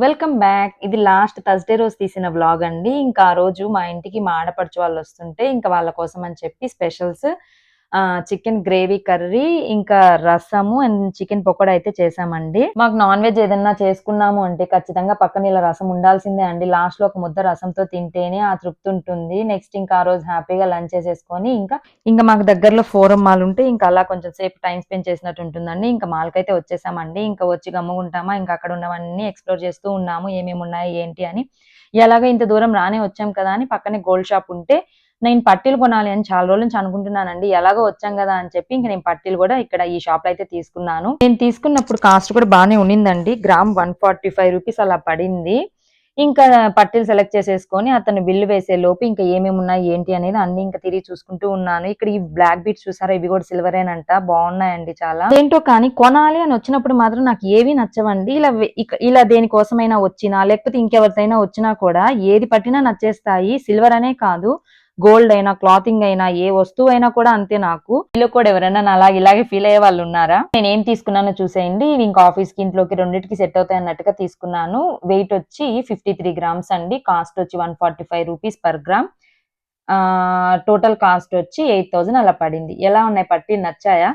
Welcome back. ఇది last Thursday రోజు తీసిన వ్లాగ్ అండి. ఇంకా ఆ రోజు మా ఇంటికి మా ఆడపడుచు వాళ్ళొస్తుంటే, ఇంకా వాళ్ళ కోసం అని చెప్పి స్పెషల్స్ చికెన్ గ్రేవీ కర్రీ, ఇంకా రసము అండ్ చికెన్ పకోడా అయితే చేశామండి. మాకు నాన్ వెజ్ ఏదన్నా చేసుకున్నాము అంటే ఖచ్చితంగా పక్కన ఇలా రసం ఉండాల్సిందే అండి. లాస్ట్‌లో ఒక ముద్ద రసంతో తింటేనే ఆ తృప్తి ఉంటుంది. నెక్స్ట్ ఇంకా ఆ రోజు హ్యాపీగా లంచ్ చేసేసుకొని ఇంకా మాకు దగ్గరలో ఫోరం మాల్ ఉంటే ఇంకా అలా కొంచెం సేపు టైమ్ స్పెండ్ చేసినట్టు ఉంటుందండి. ఇంకా మాల్‌కైతే వచ్చేసామండి. ఇంకా వచ్చి గమ్ముగుంటామా, ఇంకా అక్కడ ఉన్నవన్నీ ఎక్స్‌ప్లోర్ చేస్తూ ఉన్నాము. ఏమేమి ఉన్నాయి ఏంటి అని. ఎలాగో ఇంత దూరం రానే వచ్చాం కదా అని పక్కనే గోల్డ్ షాప్ ఉంటే నేను పట్టీలు కొనాలి అని చాలా రోజుల నుంచి అనుకుంటున్నానండి. ఎలాగో వచ్చాం గదా అని చెప్పి ఇంక నేను పట్టీలు గూడా ఇక్కడ ఈ షాప్‌లో అయితే తీసుకున్నాను. నేను తీసుకున్నప్పుడు కాస్ట్ కూడా బానే ఉండిందండి. గ్రామ్ రూ. 145 అలా పడింది. ఇంకా పట్టీలు సెలెక్ట్ చేసేసుకొని అతను బిల్ వేసే లోపు ఇంకా ఏమేమి ఉన్నాయి ఏంటి అనేది అన్నీ ఇంకా తిరిగి చూసుకుంటూ ఉన్నాను. ఇక్కడ ఈ బ్లాక్ బీడ్స్ చూసారా? ఇవి కూడా సిల్వరేనంట. బావున్నాయండి చాలా. ఏంటో కానీ కొనాలి అని వచ్చినప్పుడు మాత్రం నాకు ఏవి నచ్చవండి. ఇలా దేనికోసమైనా వచ్చినా లేకపోతే ఇంకెవరితైనా వచ్చినా కూడా ఏది పట్టినా నచ్చేస్తాయి. సిల్వర్ అనే కాదు, గోల్డ్ అయినా, క్లాతింగ్ అయినా, ఏ వస్తువైనా కూడా అంతే నాకు. మీలో కూడా ఎవరైనా ఇలాగే ఫీల్ అయ్యే వాళ్ళు ఉన్నారా? నేనేం తీసుకున్నానో చూసేయండి. ఇవి ఇంకా ఆఫీస్‌కి, ఇంట్లోకి రెండిటికి సెట్ అవుతాయి అన్నట్టుగా తీసుకున్నాను. వెయిట్ వచ్చి 53 గ్రామ్స్ అండి. కాస్ట్ వచ్చి రూ. 145 పర్ గ్రామ్. టోటల్ కాస్ట్ వచ్చి 8000 అలా పడింది. ఎలా ఉన్నాయి పట్టీలు నచ్చాయా?